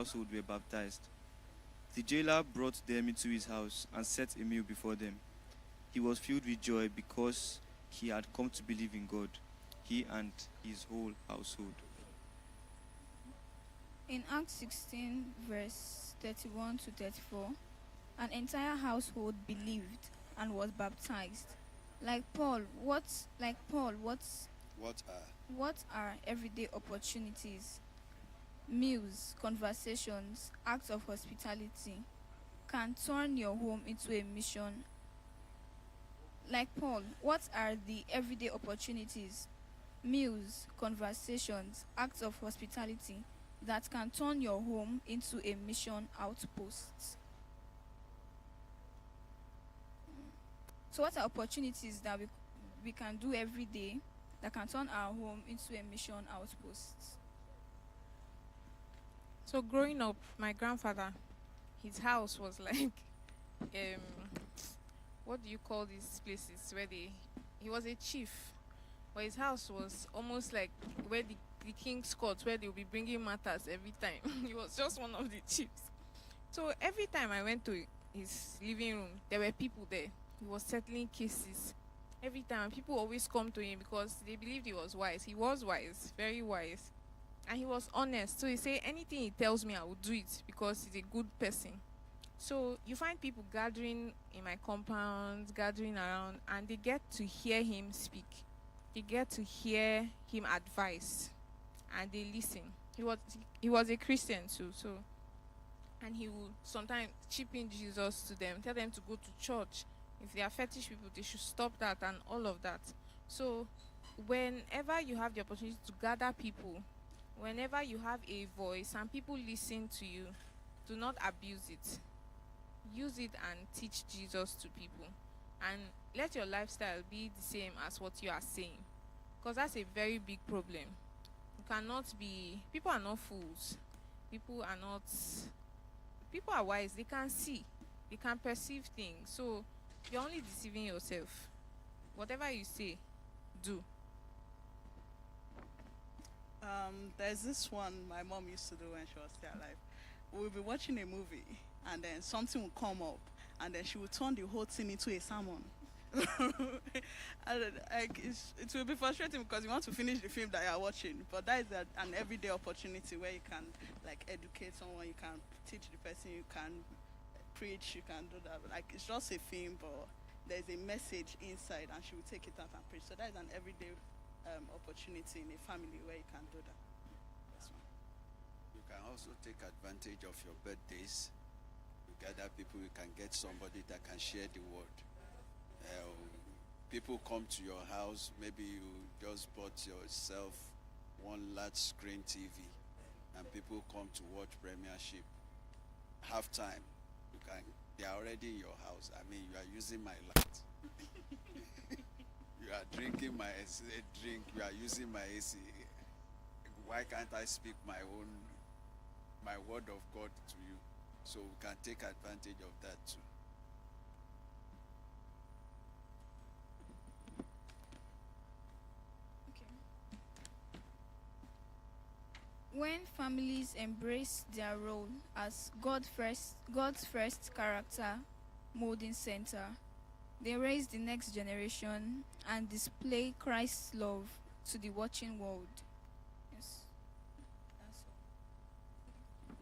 household were baptized. The jailer brought them into his house and set a meal before them. He was filled with joy because he had come to believe in God, he and his whole household. In Acts 16, verse 31 to 34, an entire household believed and was baptized. Like Paul, What are? what are everyday opportunities, meals, conversations, acts of hospitality can turn your home into a mission? Like Paul, what are the everyday opportunities, meals, conversations, acts of hospitality that can turn your home into a mission outpost? So, what are opportunities that we can do every day that can turn our home into a mission outpost? So growing up, my grandfather, his house was like, um, what do you call these places where they? He was a chief, but his house was almost like where the king's court, where they'll be bringing matters every time. He was just one of the chiefs. So every time I went to his living room, there were people there. He was settling cases. Every time, people always come to him because they believed he was wise. He was wise, very wise. And he was honest. So he said, anything he tells me, I will do it because he's a good person. So you find people gathering in my compound, gathering around, and they get to hear him speak. They get to hear him advise, and they listen. He was a Christian too, so and he would sometimes chip in Jesus to them, tell them to go to church. If they are fetish people, they should stop that and all of that. So whenever you have the opportunity to gather people, whenever you have a voice and people listen to you, do not abuse it. Use it and teach Jesus to people. And let your lifestyle be the same as what you are saying. Because that's a very big problem. You cannot be, people are not fools. People are not, people are wise. They can see, they can perceive things. So you're only deceiving yourself. Whatever you say, do. There's this one my mom used to do when she was still alive. We'll be watching a movie, and then something will come up, and then she will turn the whole thing into a sermon. And like it will be frustrating because you want to finish the film that you are watching, but that is an everyday opportunity where you can like educate someone, you can teach the person, you can preach, you can do that. Like it's just a film, but there's a message inside, and she will take it out and preach. So that is an everyday opportunity in a family where you can do that. That's one. You can also take advantage of your birthdays. You gather people, you can get somebody that can share the word. People come to your house, maybe you just bought yourself one large screen TV, and people come to watch Premiership. Halftime, they are already in your house. I mean, you are using my light. You are drinking my drink, you are using my AC. Why can't I speak my word of God to you? So we can take advantage of that too. When families embrace their role as God's first character molding center, they raise the next generation and display Christ's love to the watching world. Yes, that's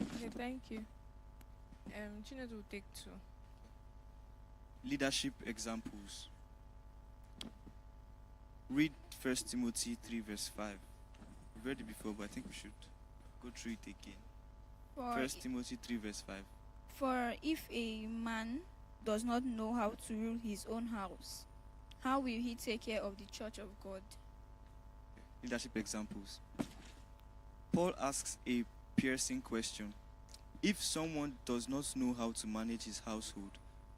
all. Okay, thank you. Chinedu will take two. Leadership examples. Read 1 Timothy 3 verse 5. We've read it before, but I think we should go through it again. 1 Timothy 3 verse 5. For if a man does not know how to rule his own house, how will he take care of the church of God? Leadership examples. Paul asks a piercing question. If someone does not know how to manage his household,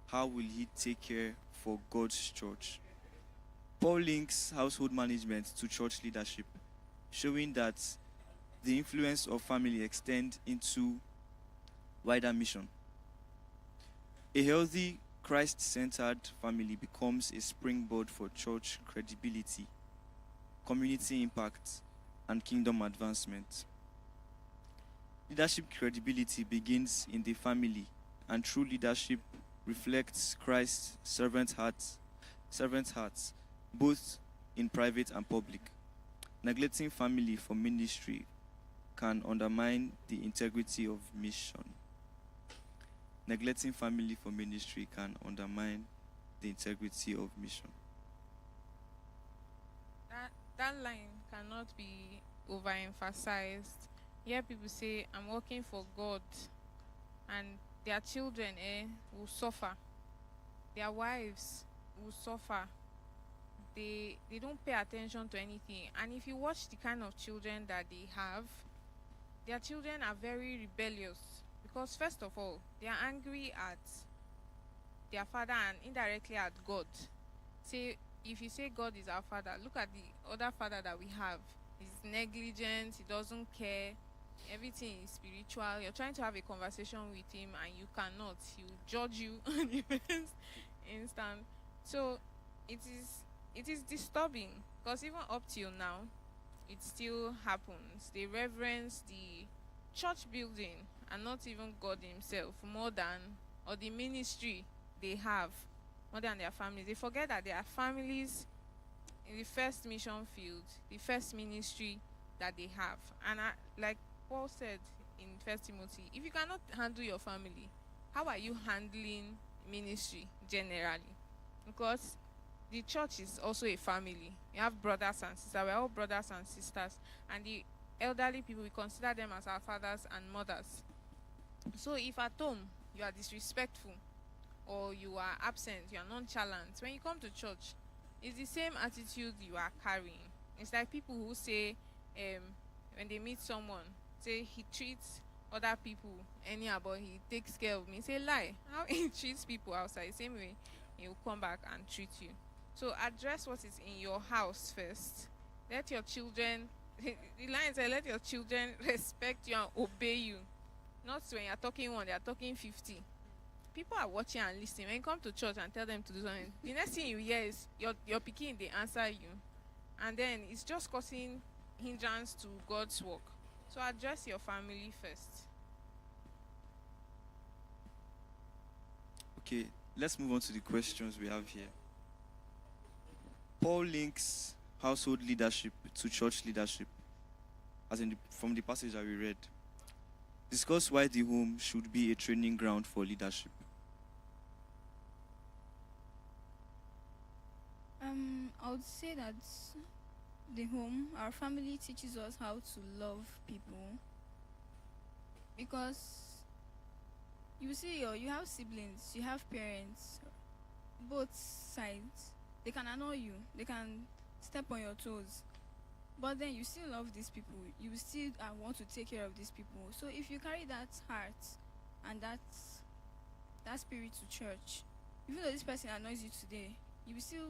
how will he take care for God's church? Paul links household management to church leadership, showing that the influence of family extends into wider mission. A healthy, Christ-centered family becomes a springboard for church credibility, community impact, and kingdom advancement. Leadership credibility begins in the family, and true leadership reflects Christ's servant hearts, both in private and public. Neglecting family for ministry can undermine the integrity of mission. Neglecting family for ministry can undermine the integrity of mission. That line cannot be overemphasized. Here people say, I'm working for God, and their children will suffer. Their wives will suffer. They don't pay attention to anything. And if you watch the kind of children that they have, their children are very rebellious. Because first of all, they are angry at their father and indirectly at God. Say, if you say God is our father, look at the other father that we have. He's negligent, he doesn't care, everything is spiritual. You're trying to have a conversation with him and you cannot. He will judge you on the first instant. So it is disturbing, because even up till now, it still happens. They reverence the church building and not even God himself more than, or the ministry they have more than their families. They forget that their families in the first mission field, the first ministry that they have. And like Paul said in First Timothy, if you cannot handle your family, how are you handling ministry generally? Because the church is also a family. You have brothers and sisters. We're all brothers and sisters. And the elderly people, we consider them as our fathers and mothers. So if at home you are disrespectful, or you are absent, you are nonchalant, when you come to church, it's the same attitude you are carrying. It's like people who say, when they meet someone, say he treats other people anyhow, but he takes care of me. Say lie. How he treats people outside, the same way he will come back and treat you. So address what is in your house first. Let your children, the line says, let your children respect you and obey you. Not when you're talking one, they are talking 50. People are watching and listening. When you come to church and tell them to do something, the next thing you hear is your picking, they answer you. And then it's just causing hindrance to God's work. So address your family first. Okay, let's move on to the questions we have here. Paul links household leadership to church leadership, as in from the passage that we read. Discuss why the home should be a training ground for leadership. I would say that the home, our family, teaches us how to love people. Because you see, you have siblings, you have parents, both sides. They can annoy you, they can step on your toes, but then you still love these people. You still want to take care of these people. So if you carry that heart and that spirit to church, even though this person annoys you today, you will still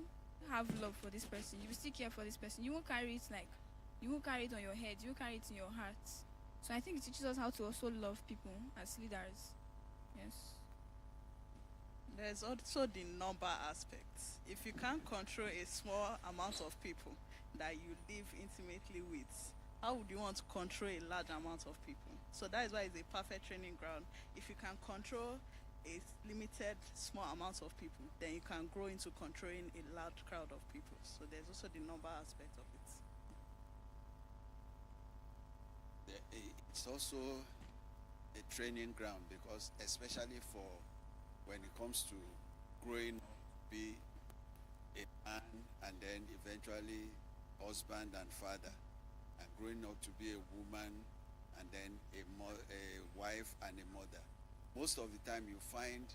have love for this person. You will still care for this person. You won't carry it on your head. You will carry it in your heart. So I think it teaches us how to also love people as leaders. Yes. There's also the number aspect. If you can't control a small amount of people that you live intimately with, how would you want to control a large amount of people? So that is why it's a perfect training ground. If you can control a limited small amount of people, then you can grow into controlling a large crowd of people. So there's also the number aspect of it. It's also a training ground, because especially for when it comes to growing up to be a man and then eventually husband and father, and growing up to be a woman and then a wife and a mother. Most of the time you find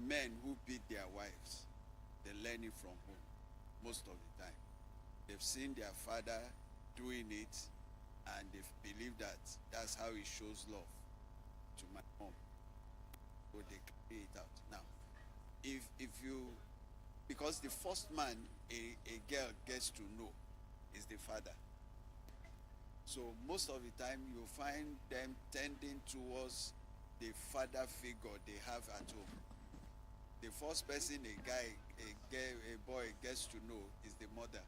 men who beat their wives, they learn it from home. Most of the time they've seen their father doing it, and they believe that that's how he shows love to my mom. So they carry it out. Now, if you, because the first man a girl gets to know is the father. So most of the time you find them tending towards the father figure they have at home. The first person a boy gets to know is the mother.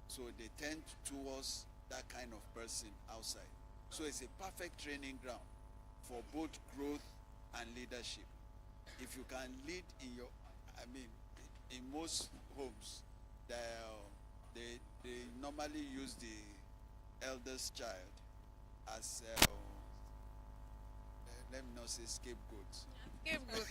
So they tend towards that kind of person outside. So it's a perfect training ground for both growth and leadership. If you can lead in your, I mean, in most homes, they normally use the eldest child as, let me not say scapegoat. Scapegoat.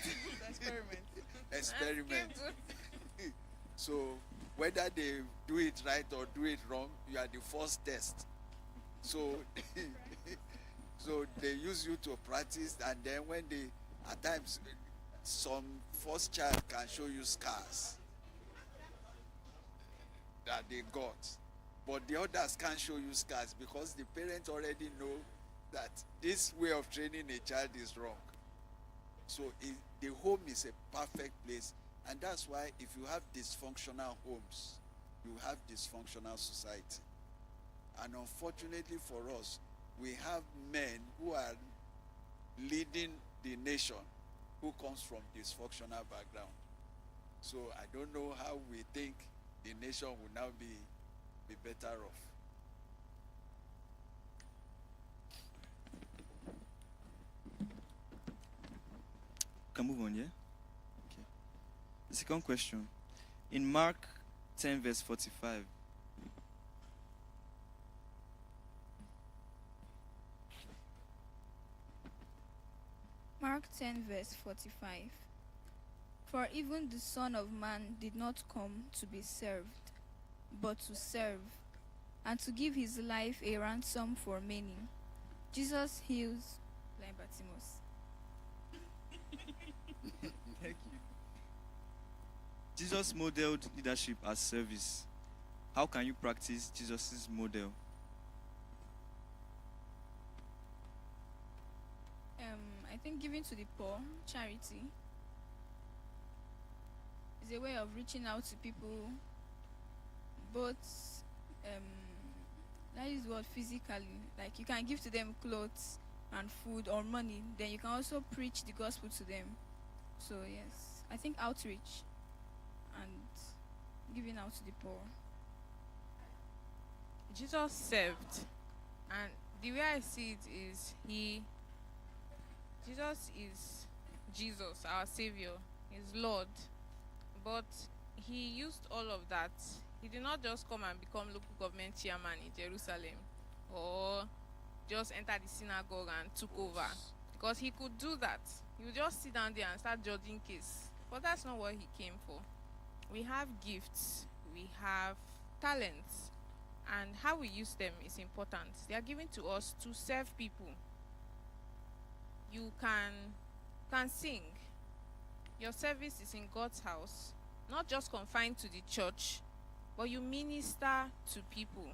Experiment. Experiment. Scapegoat. So whether they do it right or do it wrong, you are the first test. So so they use you to practice, and then when they, at times, some first child can show you scars that they got, but the others can't show you scars because the parents already know that this way of training a child is wrong. So the home is a perfect place, and that's why if you have dysfunctional homes, you have dysfunctional society. And unfortunately for us, we have men who are leading the nation who comes from dysfunctional background. So I don't know how we think the nation will now be better off. Can move on, yeah? Okay. The second question. In Mark 10, verse 45. Mark 10, verse 45. For even the Son of Man did not come to be served, but to serve, and to give his life a ransom for many. Jesus heals blind Bartimaeus. Thank you. Jesus modeled leadership as service. How can you practice Jesus' model? I think giving to the poor, charity, is a way of reaching out to people, both, that is what physically, like you can give to them clothes and food or money, then you can also preach the gospel to them. So yes, I think outreach and giving out to the poor. Jesus served, and the way I see it is Jesus is Jesus, our Savior, His Lord, but He used all of that. He did not just come and become local government chairman in Jerusalem, or just enter the synagogue and took over, because He could do that. He would just sit down there and start judging case, but that's not what He came for. We have gifts, we have talents, and how we use them is important. They are given to us to serve people. You can sing. Your service is in God's house, not just confined to the church, but you minister to people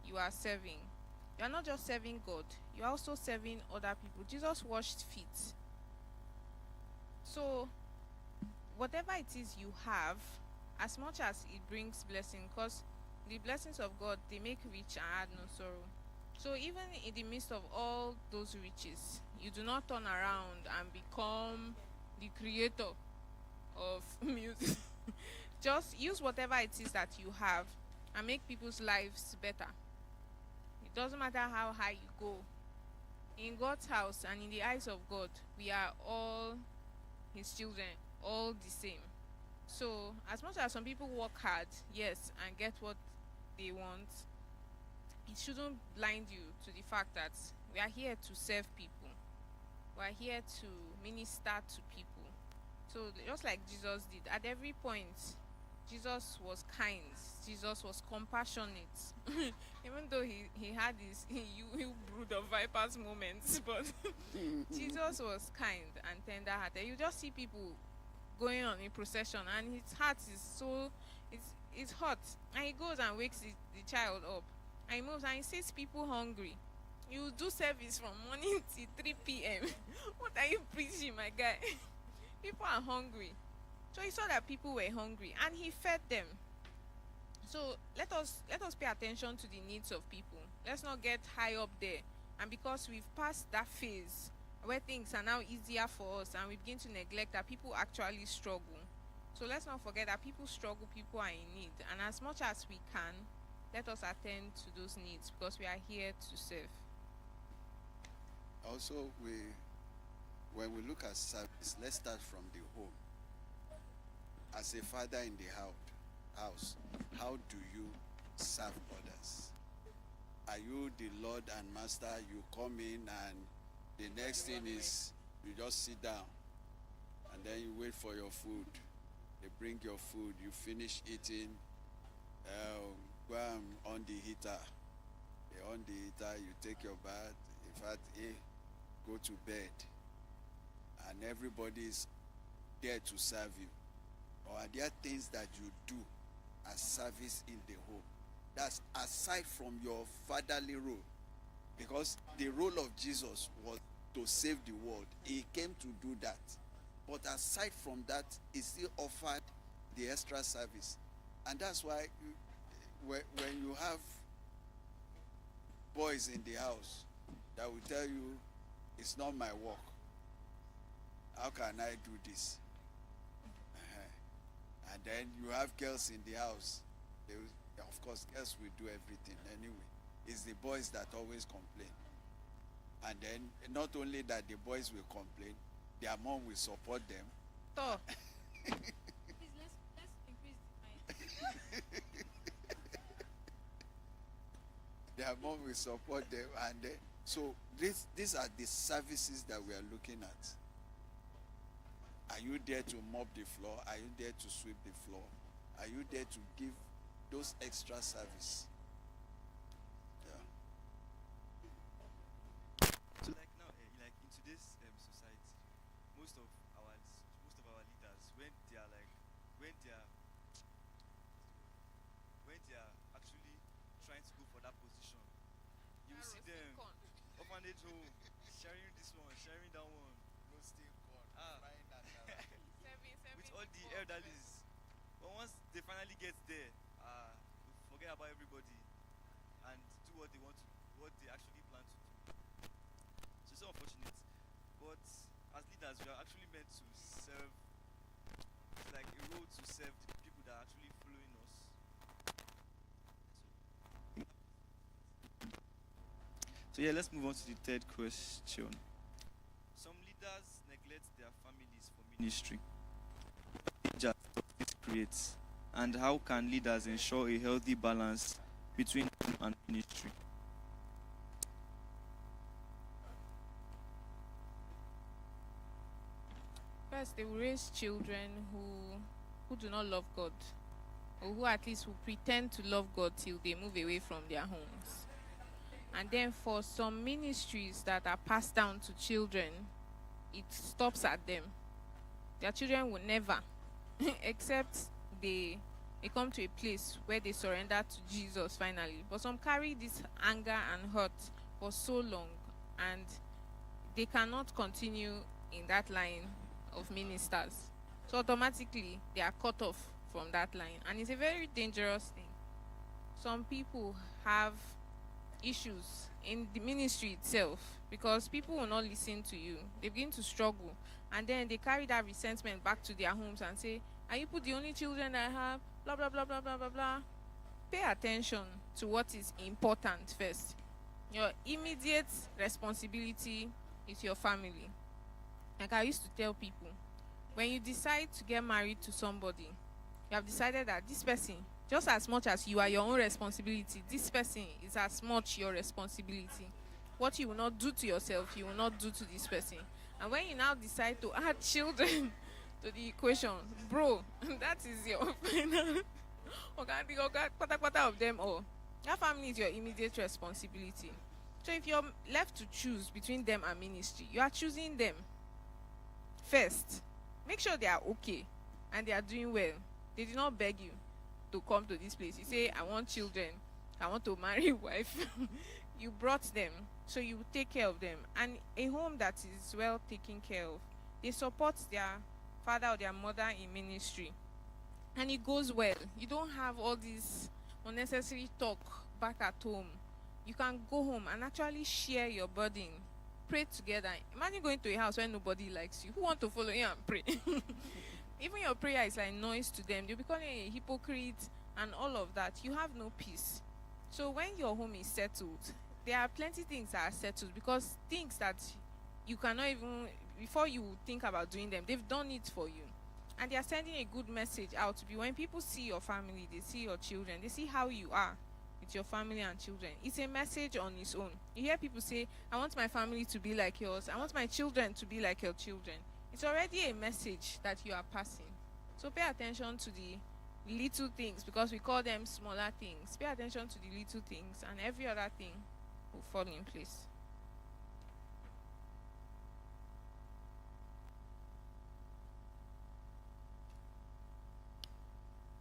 you are serving. You are not just serving God, you are also serving other people. Jesus washed feet. So whatever it is you have, as much as it brings blessing, because the blessings of God, they make rich and add no sorrow. So even in the midst of all those riches, you do not turn around and become the creator of music. Just use whatever it is that you have and make people's lives better. It doesn't matter how high you go. In God's house and in the eyes of God, we are all His children, all the same. So as much as some people work hard, yes, and get what they want, it shouldn't blind you to the fact that we are here to serve people. We are here to minister to people. So just like Jesus did, at every point, Jesus was kind. Jesus was compassionate. Even though he had his you brood of vipers moments, but Jesus was kind and tender-hearted. You just see people going on in procession, and his heart is so, it's hot. And he goes and wakes the child up. And he moves and he sees people hungry. You do service from morning till 3 p.m. What are you preaching, my guy? People are hungry. So he saw that people were hungry and he fed them. So let us pay attention to the needs of people. Let's not get high up there. And because we've passed that phase where things are now easier for us and we begin to neglect that people actually struggle. So let's not forget that people struggle, people are in need. And as much as we can, let us attend to those needs because we are here to serve. Also, when we look at service, let's start from the home. As a father in the house, how do you serve others? Are you the Lord and Master? You come in and the next thing is you just sit down and then you wait for your food. They bring your food, you finish eating, go on the heater. On the heater, you take your bath, in fact, go to bed. And everybody is there to serve you. Or are there things that you do as service in the home? That's aside from your fatherly role. Because the role of Jesus was to save the world. He came to do that. But aside from that, he still offered the extra service. And that's why when you have boys in the house that will tell you, it's not my work. How can I do this? And then you have girls in the house. Of course, girls will do everything anyway. It's the boys that always complain. And then, not only that the boys will complain, their mom will support them. So, Please, let's increase the mic. Their mom will support them. And then, so these are the services that we are looking at. Are you there to mop the floor? Are you there to sweep the floor? Are you there to give those extra service? Yeah. So like now, like in today's society, most of our leaders, when they are actually trying to go for that position, you will see them orphanage home, sharing this one, sharing that one, Roasting corn, Ah. frying that with all the elderlies. But once they finally get there, they forget about everybody and do what they actually plan to do. So it's so unfortunate. But as leaders, we are actually meant to serve. It's like a role to serve the people that are actually following us. So yeah, let's move on to the third question. Some leaders neglect their families for ministry. What dangers does this create? And how can leaders ensure a healthy balance between home and ministry? first, they will raise children who do not love God, or who at least will pretend to love God till they move away from their homes. And then for some ministries that are passed down to children, it stops at them. Their children will never, except they come to a place where they surrender to Jesus finally. But some carry this anger and hurt for so long, and they cannot continue in that line of ministers. So automatically they are cut off from that line, and it's a very dangerous thing. Some people have issues in the ministry itself because people will not listen to you. They begin to struggle, and then they carry that resentment back to their homes and say, "Are you the only children I have? Blah blah blah blah blah blah blah." Pay attention to what is important first. Your immediate responsibility is your family. Like I used to tell people, when you decide to get married to somebody, you have decided that this person, just as much as you are your own responsibility, this person is as much your responsibility. What you will not do to yourself, you will not do to this person. And when you now decide to add children to the equation, bro, that is your final of them all. That family is your immediate responsibility. So if you're left to choose between them and ministry, you are choosing them first. Make sure they are okay and they are doing well. They did not beg you to come to this place. You say, "I want children, I want to marry a wife." You brought them, so you take care of them. And a home that is well taken care of, they support their father or their mother in ministry, and it goes well. You don't have all this unnecessary talk back at home. You can go home and actually share your burden, pray together. Imagine going to a house where nobody likes you. Who want to follow you and pray? Even your prayer is like noise to them. You'll be calling a hypocrite and all of that. You have no peace. So when your home is settled, there are plenty things that are settled, because things that you cannot even, before you think about doing them, they've done it for you. And they are sending a good message out to be, when people see your family, they see your children, they see how you are with your family and children. It's a message on its own. You hear people say, I want my family to be like yours, I want my children to be like your children. It's already a message that you are passing. So pay attention to the little things, because we call them smaller things. Pay attention to the little things, and every other thing will fall in place.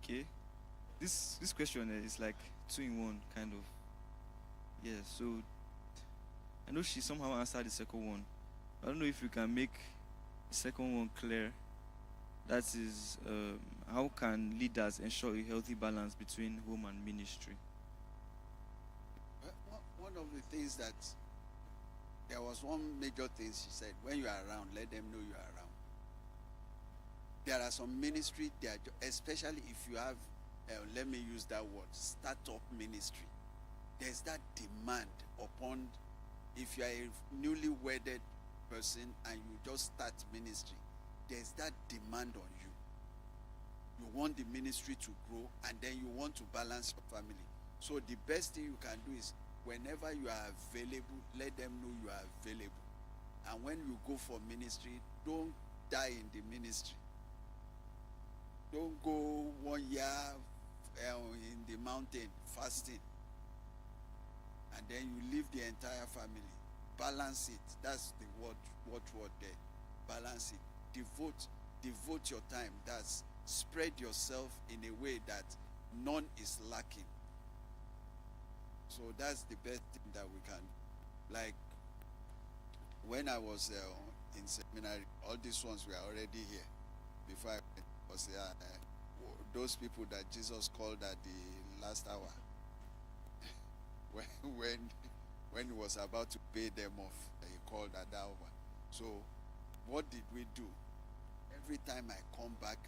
Okay. This question is like two in one kind of. Yeah. So I know she somehow answered the second one. I don't know if you can make the second one clear. That is, how can leaders ensure a healthy balance between home and ministry? One of the things that, there was one major thing she said: when you are around, let them know you are around. There are some ministry, especially if you have, let me use that word, startup ministry. There's that demand upon, if you are a newly wedded person and you just start ministry, there's that demand on you. You want the ministry to grow, and then you want to balance your family. So the best thing you can do is, whenever you are available, let them know you are available. And when you go for ministry, don't die in the ministry. Don't go 1 year in the mountain fasting, and then you leave the entire family. Balance it. That's the word there. Balance it. Devote your time. That's spread yourself in a way that none is lacking. So that's the best thing that we can. Like when I was in seminary, all these ones were already here before I was here. Those people that Jesus called at the last hour, when he was about to pay them off, he called at that hour. So what did we do? Every time I come back,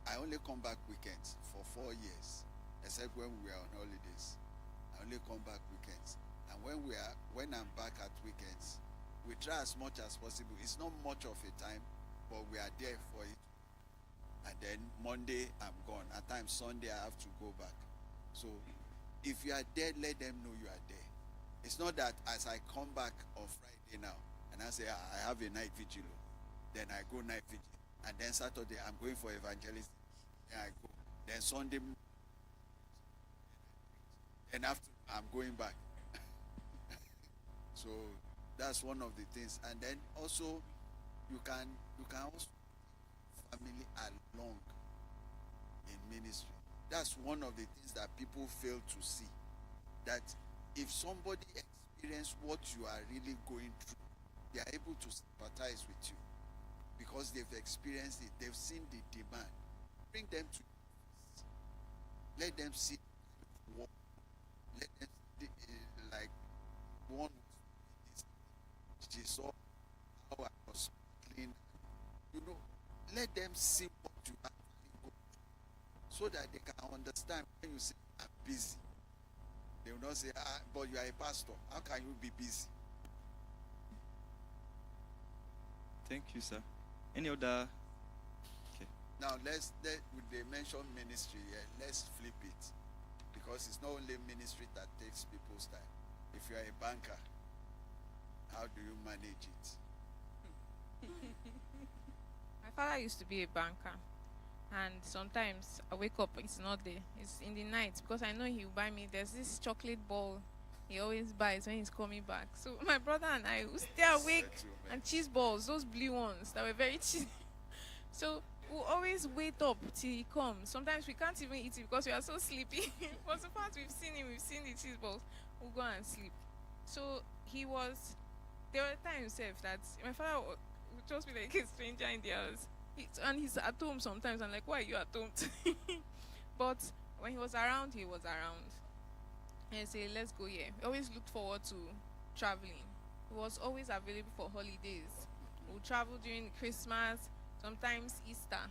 I only come back weekends for 4 years, except when we are on holidays. I only come back weekends. And when I'm back at weekends, we try as much as possible. It's not much of a time, but we are there for it. And then Monday, I'm gone. At times, Sunday, I have to go back. So if you are there, let them know you are there. It's not that as I come back on Friday now, and I say, I have a night vigil, then I go night vigil. And then Saturday, I'm going for evangelism. Then I go. Then Sunday, and after, I'm going back. So that's one of the things. And then also, you can also family along in ministry. That's one of the things that people fail to see. That if somebody experiences what you are really going through, they are able to sympathize with you because they've experienced it. They've seen the demand. Bring them to you. Let them see what. Let them see, like one. She saw how I was clean. You know, let them see what you actually go through, so that they can understand. When you say I'm busy, they will not say, but you are a pastor. How can you be busy? Thank you, sir. Any other? Okay. Now they mention ministry here. Let's flip it, because it's not only ministry that takes people's time. If you are a banker, how do you manage it? My father used to be a banker, and sometimes I wake up, it's not there. It's in the night, because I know he will buy me. There's this chocolate ball he always buys when he's coming back. So my brother and I will stay awake, and cheese balls, those blue ones that were very cheap. So we'll always wait up till he comes. Sometimes we can't even eat it because we are so sleepy. But so far as we've seen him, we've seen the cheese balls, we'll go and sleep. So there were times that my father would just be like a stranger in the house. And he's at home sometimes. I'm like, why are you at home? But when he was around, he was around. And he'd say, let's go here. We always looked forward to traveling. He was always available for holidays. We'll travel during Christmas, sometimes Easter.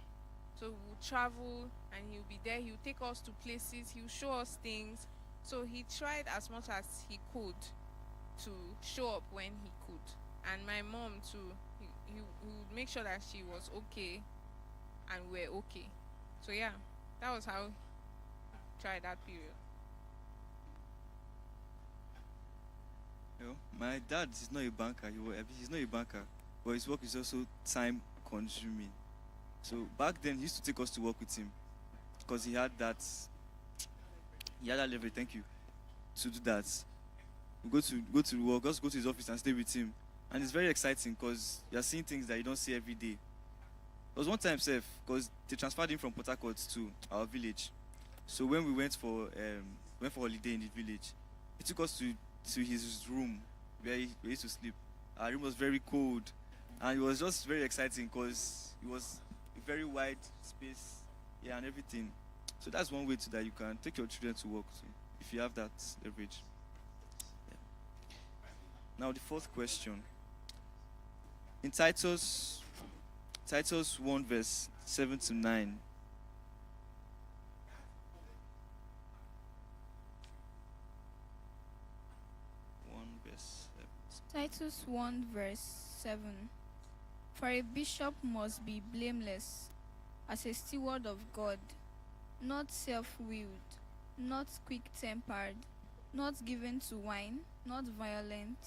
So we'll travel and he'll be there. He'll take us to places. He'll show us things. So he tried as much as he could to show up when he could. And my mom too, he would make sure that she was okay and we're okay. So yeah, that was how I tried that period. You know, my dad is not a banker. He's not a banker, but his work is also time consuming. So back then, he used to take us to work with him because he had that level. Thank you. To do that, we go to work, just go to his office and stay with him, and it's very exciting because you're seeing things that you don't see every day. There was one time, safe, because they transferred him from Port Harcourt to our village. So when we went for holiday in the village, he took us to his room where he used to sleep. Our room was very cold, and it was just very exciting because it was a very wide space, yeah, and everything. So that's one way to that you can take your children to work too, if you have that leverage. Yeah. Now the fourth question. In Titus 1 verse 7 to 9. Titus 1 verse 7. For a bishop must be blameless, as a steward of God, not self-willed, not quick-tempered, not given to wine, not violent,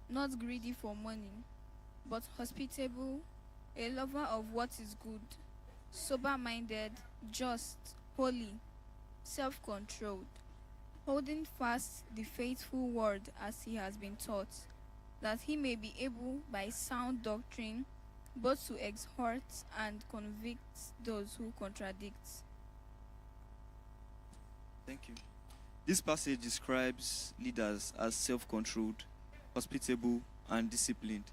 not greedy for money, but hospitable, a lover of what is good, sober-minded, just, holy, self-controlled, holding fast the faithful word as he has been taught, that he may be able by sound doctrine both to exhort and convict those who contradict. Thank you. This passage describes leaders as self-controlled, hospitable, and disciplined.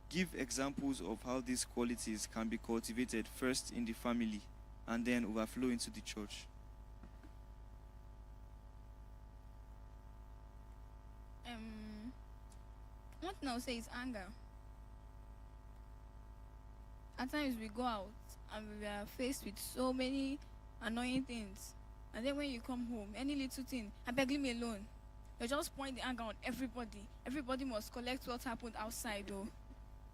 Give examples of how these qualities can be cultivated first in the family and then overflow into the church. One thing I would say is anger. At times we go out and we are faced with so many annoying things, and then when you come home, any little thing, I beg, leave me alone. You just point the anger on everybody. Everybody must collect what happened outside, though.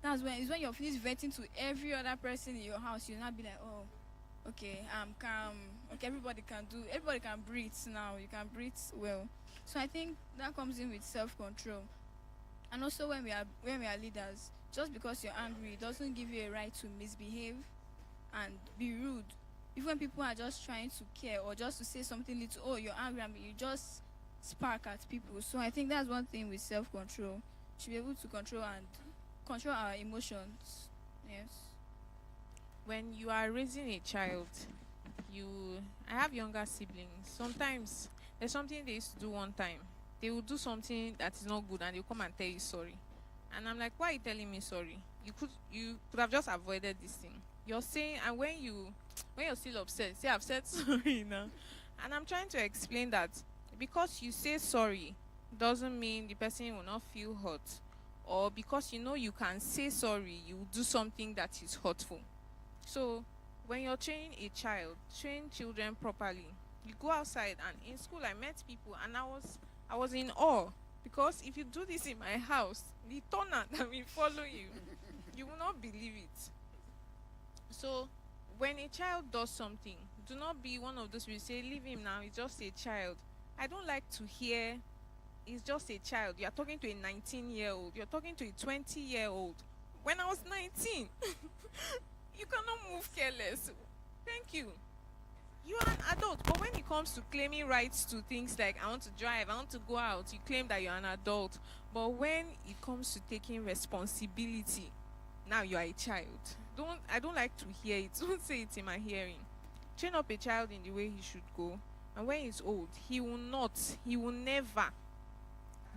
That's when you're finished venting to every other person in your house. You'll not be like, oh, okay, I'm calm. Okay, everybody can breathe now. You can breathe well. So I think that comes in with self-control. And also when we are leaders, just because you're angry doesn't give you a right to misbehave and be rude. Even when people are just trying to care or just to say something little, oh, you're angry at me, you just spark at people. So I think that's one thing with self-control. Should be able to control our emotions. Yes. When you are raising a child, I have younger siblings. Sometimes there's something they used to do one time. They will do something that is not good and they'll come and tell you sorry. And I'm like, why are you telling me sorry? You could have just avoided this thing. You're saying, and when you're still upset, say I've said sorry now. And I'm trying to explain that because you say sorry doesn't mean the person will not feel hurt. Or because you can say sorry, you will do something that is hurtful. So when you're training a child, train children properly. You go outside, and in school I met people and I was in awe, because if you do this in my house, the turner that will follow you, you will not believe it. So when a child does something, do not be one of those who say, leave him now, he's just a child. I don't like to hear, he's just a child. You're talking to a 19-year-old, you're talking to a 20-year-old. When I was 19, you cannot move careless. Thank you. You are an adult, but when it comes to claiming rights to things like I want to drive, I want to go out, you claim that you're an adult. But when it comes to taking responsibility, now you are a child. I don't like to hear it. Don't say it in my hearing. Train up a child in the way he should go, and when he's old, he will never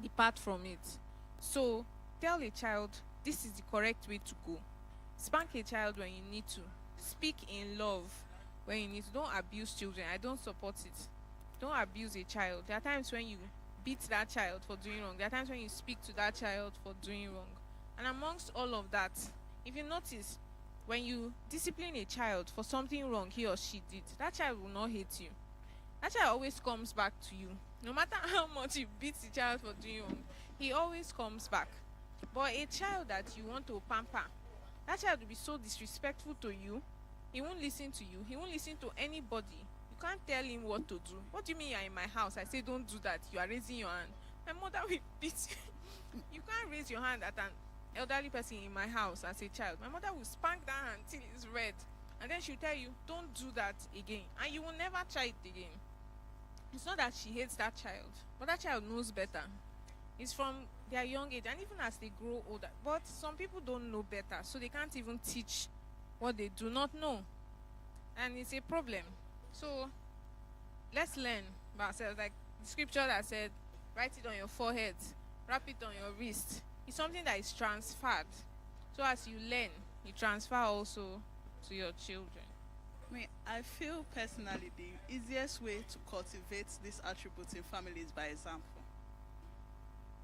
depart from it. So tell a child this is the correct way to go. Spank a child when you need to. Speak in love when you need to. Don't abuse children. I don't support it. Don't abuse a child. There are times when you beat that child for doing wrong. There are times when you speak to that child for doing wrong. And amongst all of that, if you notice, when you discipline a child for something wrong he or she did, that child will not hate you. That child always comes back to you. No matter how much you beat the child for doing wrong, he always comes back. But a child that you want to pamper, that child will be so disrespectful to you. He won't listen to you. He won't listen to anybody. You can't tell him what to do. What do you mean you're in my house? I say don't do that. You are raising your hand. My mother will beat you. You can't raise your hand at an elderly person in my house as a child. My mother will spank that hand till it's red. And then she'll tell you, don't do that again. And you will never try it again. It's not that she hates that child, but that child knows better. It's from their young age, and even as they grow older. But some people don't know better, so they can't even teach what they do not know. And it's a problem. So let's learn by ourselves. Like the scripture that said, write it on your forehead, wrap it on your wrist. It's something that is transferred. So as you learn, you transfer also to your children. I feel personally the easiest way to cultivate these attributes in family is by example.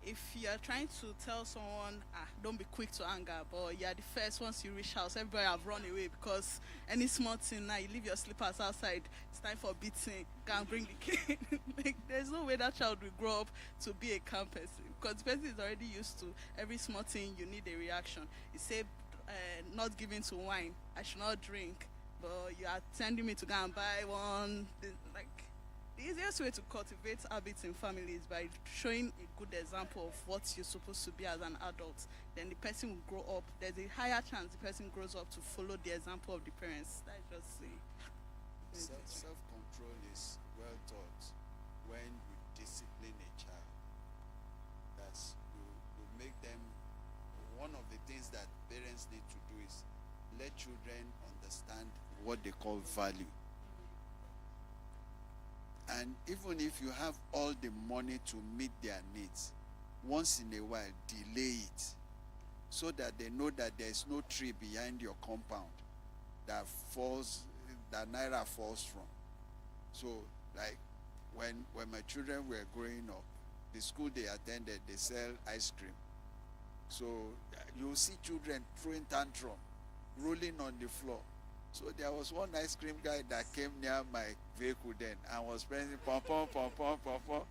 If you are trying to tell someone, don't be quick to anger, but you are the first, once you reach house, everybody have run away because any small thing now, you leave your slippers outside, it's time for beating, go and bring the kid. Like, there's no way that child will grow up to be a calm person, because the person is already used to every small thing, you need a reaction. You say, not giving to wine, I should not drink, but you are sending me to go and buy one. Like, the easiest way to cultivate habits in family is by showing a good example of what you're supposed to be as an adult. Then the person will grow up. There's a higher chance the person grows up to follow the example of the parents. That's just it. Self-control is well taught when you discipline a child. That's you make them. One of the things that parents need to do is let children understand what they call value. And even if you have all the money to meet their needs, once in a while delay it, so that they know that there is no tree behind your compound that naira falls from. So, like when my children were growing up, the school they attended, they sell ice cream. So you see children throwing tantrum, rolling on the floor. So there was one ice cream guy that came near my vehicle then and was pressing pom pom pom pom pom pom.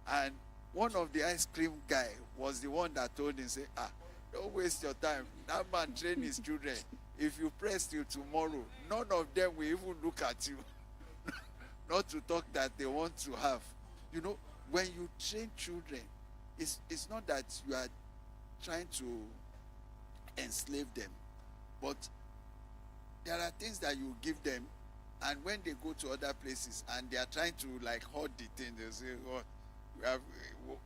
And one of the ice cream guy was the one that told him, say, don't waste your time. That man train his children. If you press till tomorrow, none of them will even look at you. Not to talk that they want to have. You know, when you train children, it's not that you are trying to enslave them, but there are things that you give them, and when they go to other places and they are trying to like hoard the thing, they say,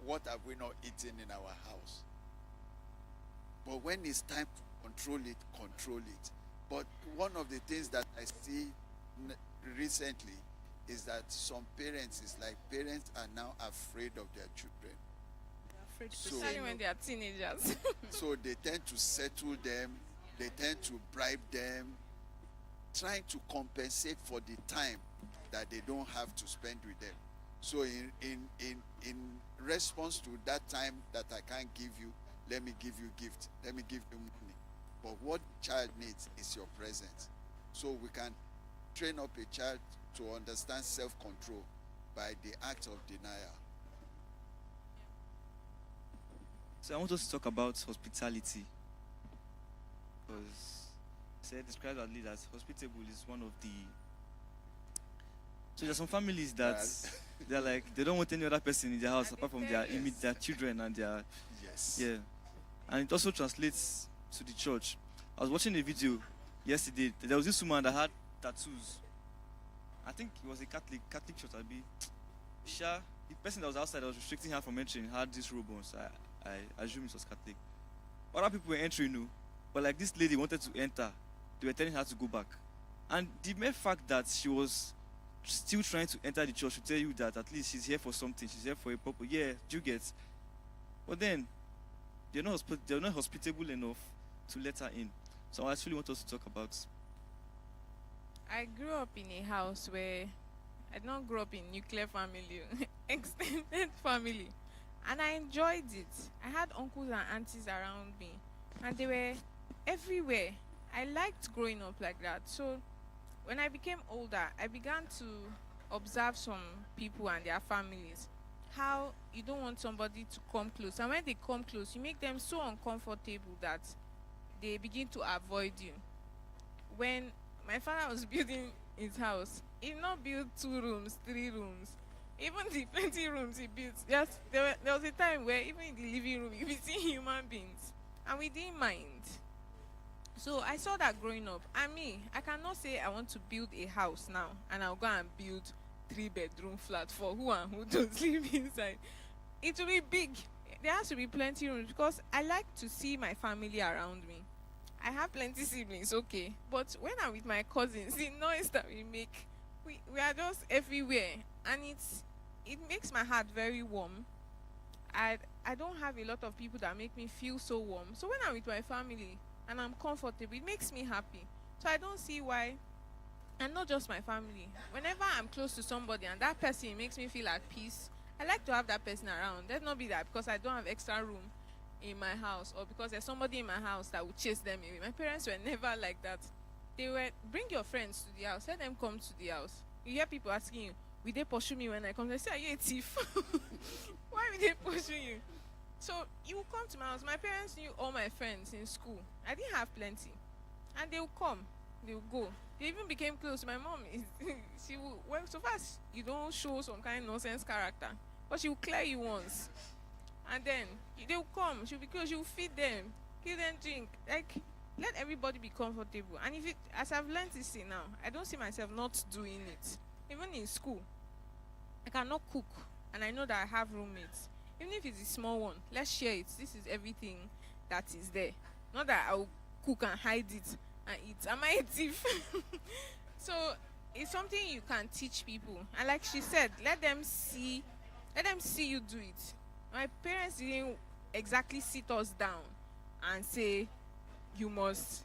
what have we not eaten in our house? But when it's time to control it. But one of the things that I see recently is that some parents, is like parents are now afraid of their children. They're afraid to So- say Especially no. when they are teenagers. So they tend to settle them, they tend to bribe them, trying to compensate for the time that they don't have to spend with them. So in response to that time that I can't give you, let me give you gift, let me give you money. But what child needs is your presence. So we can train up a child to understand self-control by the act of denial. So I want us to talk about hospitality, because said described at least as hospitable is one of the. So there's some families that they're like they don't want any other person in their house And apart they from tell their you. their children and their Yes. yeah, and it also translates to the church. I was watching a video yesterday. There was this woman that had tattoos. I think it was a Catholic church. The person that was outside that was restricting her from entering had this robe on. So I assume it was Catholic. Other people were entering, no, but like this lady wanted to enter. They were telling her to go back. And the mere fact that she was still trying to enter the church to tell you that at least she's here for something, she's here for a purpose. Yeah, do you get? But then, they're not hospitable enough to let her in. So I actually want us to talk about. I grew up in a house where I did not grow up in nuclear family, extended family, and I enjoyed it. I had uncles and aunties around me, and they were everywhere. I liked growing up like that. So when I became older, I began to observe some people and their families. how you don't want somebody to come close, and when they come close, you make them so uncomfortable that they begin to avoid you. When my father was building his house, he did not build 2 rooms, 3 rooms. Even the plenty rooms he built, there was a time where even in the living room you be seeing human beings, and we didn't mind. So I saw that growing up. And me, I cannot say I want to build a house now and I'll go and build 3-bedroom flat for who and who don't live inside. It will be big. There has to be plenty rooms because I like to see my family around me. I have plenty siblings, okay, but when I'm with my cousins, the noise that we make, we are just everywhere, and it makes my heart very warm. I don't have a lot of people that make me feel so warm. So when I'm with my family and I'm comfortable, it makes me happy. So I don't see why. And not just my family. Whenever I'm close to somebody and that person makes me feel at peace, I like to have that person around. Let not be that because I don't have extra room in my house, or because there's somebody in my house that would chase them away. My parents were never like that. They were, bring your friends to the house, let them come to the house. You hear people asking you, will they pursue me when I come? They say, are you a thief? Why will they pursue you? So you will come to my house. My parents knew all my friends in school. I didn't have plenty. And they will come, they will go. They even became close. My mom is she will, well, so fast you don't show some kind of nonsense character, but she will clear you once. And then they will come, she'll be close, she'll feed them, give them drink. Like, let everybody be comfortable. And if it, as I've learned this thing now, I don't see myself not doing it. Even in school, I cannot cook, and I know that I have roommates. Even if it's a small one, let's share it. This is everything that is there. Not that I'll cook and hide it and eat. Am I a thief? So it's something you can teach people. And like she said, let them see you do it. My parents didn't exactly sit us down and say, you must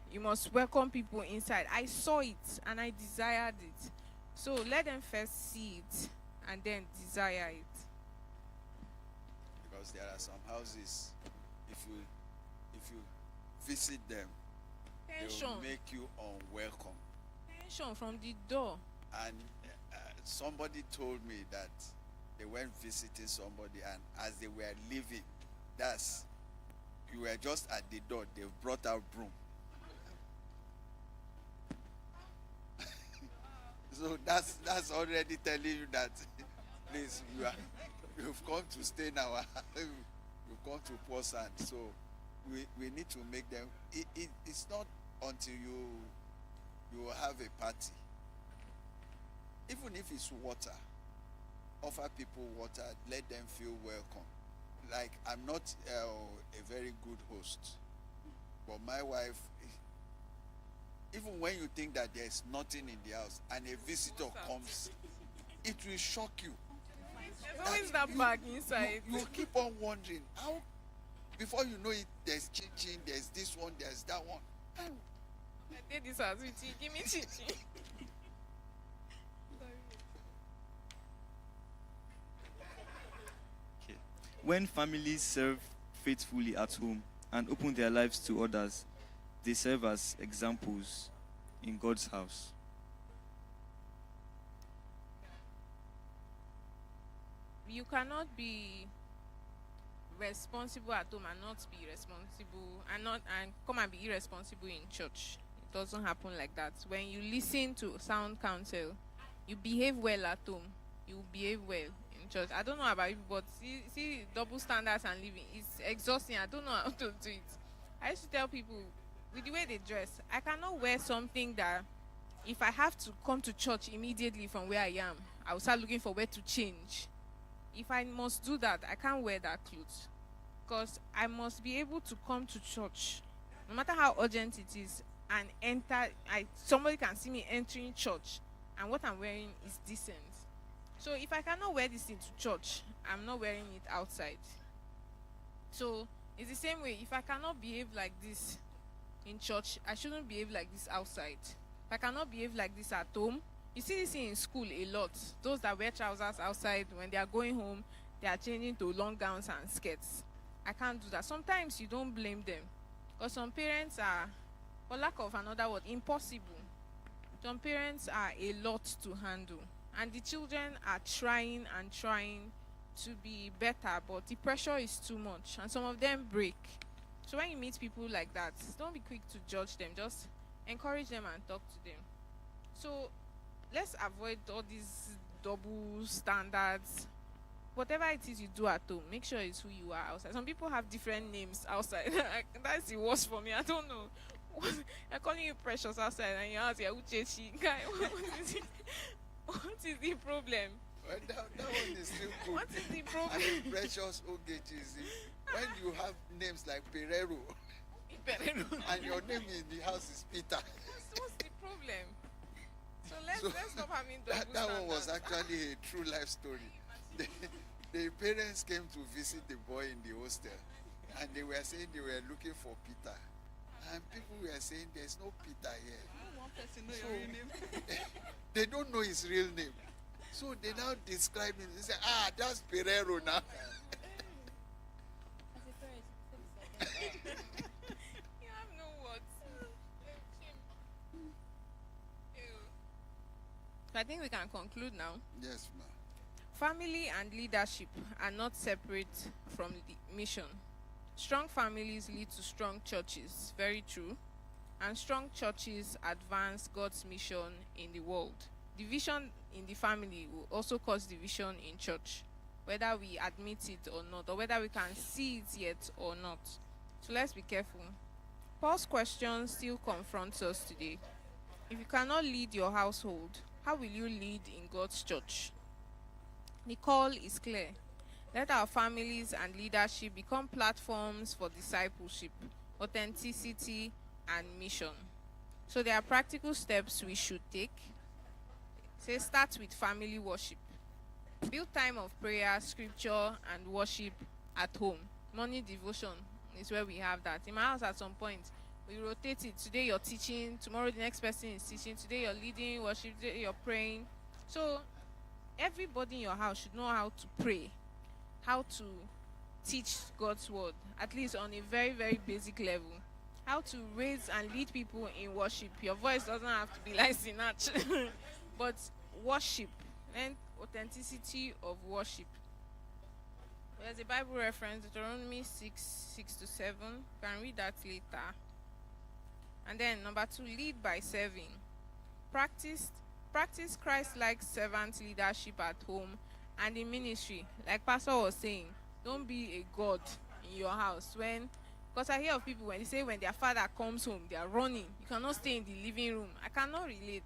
welcome people inside. I saw it and I desired it. So let them first see it and then desire it. Because there are some houses, if you visit them, they Tension. will make you unwelcome. Tension from the door. And somebody told me that they went visiting somebody, and as they were leaving, you were just at the door, they brought out broom. So that's already telling you that, please, you've come to stay now. You've come to pour sand. So we need to make them. It's not until you have a party. Even if it's water, offer people water, let them feel welcome. Like, I'm not a very good host, but my wife, even when you think that there's nothing in the house and a visitor comes, it will shock you. There's always that bag inside. You keep on wondering how, before you know it, there's chinchin, there's this one, there's that one. I did this as with you. Give me chichi. Okay. When families serve faithfully at home and open their lives to others, they serve as examples in God's house. You cannot be responsible at home and not be responsible and come and be irresponsible in church. It doesn't happen like that. When you listen to sound counsel, you behave well at home, you behave well in church. I don't know about you, but see double standards and living, it's exhausting. I don't know how to do it. I used to tell people, with the way they dress, I cannot wear something that if I have to come to church immediately from where I am, I will start looking for where to change. If I must do that, I can't wear that clothes, because I must be able to come to church, no matter how urgent it is, and enter. Somebody can see me entering church, and what I'm wearing is decent. So if I cannot wear this into church, I'm not wearing it outside. So it's the same way. If I cannot behave like this in church, I shouldn't behave like this outside. If I cannot behave like this at home, you see this in school a lot. Those that wear trousers outside, when they are going home, they are changing to long gowns and skirts. I can't do that. Sometimes you don't blame them, because some parents are, for lack of another word, impossible. Some parents are a lot to handle, and the children are trying and trying to be better, but the pressure is too much, and some of them break. So when you meet people like that, don't be quick to judge them. Just encourage them and talk to them. So let's avoid all these double standards. Whatever it is you do at home, make sure it's who you are outside. Some people have different names outside. That's the worst for me. I don't know. I'm calling you Precious outside, and you're out here, Uchechi. Guy, what is the problem? Well, that one is still good. What is the problem? I mean, Precious Ogechi. When you have names like Perero, and your name in the house is Peter. What's the problem? So let's stop having double That one was standards. actually a true life story. The parents came to visit the boy in the hostel, and they were saying they were looking for Peter. And people were saying there's no Peter here. One person know So- your real name. They don't know his real name. So they now describe him. They say, that's Perero now. You have no words. Ew. So I think we can conclude now. Yes, ma'am. Family and leadership are not separate from the mission. Strong families lead to strong churches, very true. And strong churches advance God's mission in the world. Division in the family will also cause division in church, whether we admit it or not, or whether we can see it yet or not. So let's be careful. Paul's question still confronts us today. If you cannot lead your household, how will you lead in God's church? The call is clear. Let our families and leadership become platforms for discipleship, authenticity, and mission. So there are practical steps we should take. Say, start with family worship. Build time of prayer, scripture, and worship at home. Morning devotion is where we have that. In my house, at some point, we rotate it. Today you're teaching, tomorrow the next person is teaching, today you're leading worship, today you're praying. So everybody in your house should know how to pray, how to teach God's word, at least on a very, very basic level. How to raise and lead people in worship. Your voice doesn't have to be like Sinach, but worship and authenticity of worship. There's a Bible reference, Deuteronomy 6:6-7. You can read that later. And then number 2, lead by serving. Practice Christ-like servant leadership at home and in ministry. Like Pastor was saying, don't be a god in your house. Because I hear of people when they say when their father comes home, they are running. You cannot stay in the living room. I cannot relate.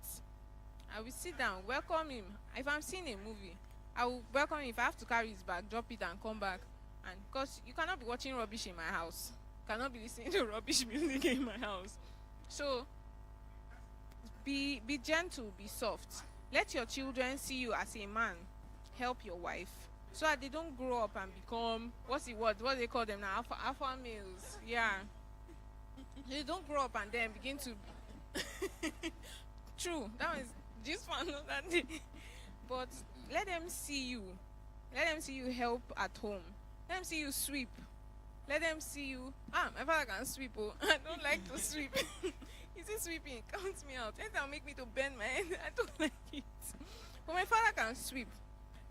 I will sit down, welcome him. If I'm seeing a movie, I will welcome him. If I have to carry his bag, drop it and come back. And because you cannot be watching rubbish in my house. You cannot be listening to rubbish music in my house. So be gentle, be soft. Let your children see you as a man. Help your wife, so that they don't grow up and become what they call them now, alpha males. Yeah, they don't grow up and then begin to true, that was just for another day. But let them see you help at home. Let them see you sweep. Let them see you my father can sweep. I don't like to sweep. Is he sweeping? Count me out. Anytime make me to bend my head, I don't like it. But my father can sweep.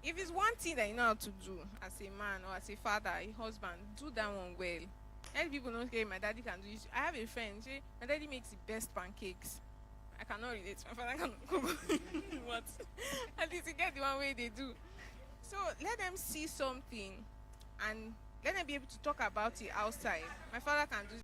If it's one thing that you know how to do as a man or as a father, a husband, do that one well. Many people don't say my daddy can do it. I have a friend, my daddy makes the best pancakes. I cannot relate. My father cannot cook. What? At least you get the one way they do. So let them see something and let them be able to talk about it outside. My father can do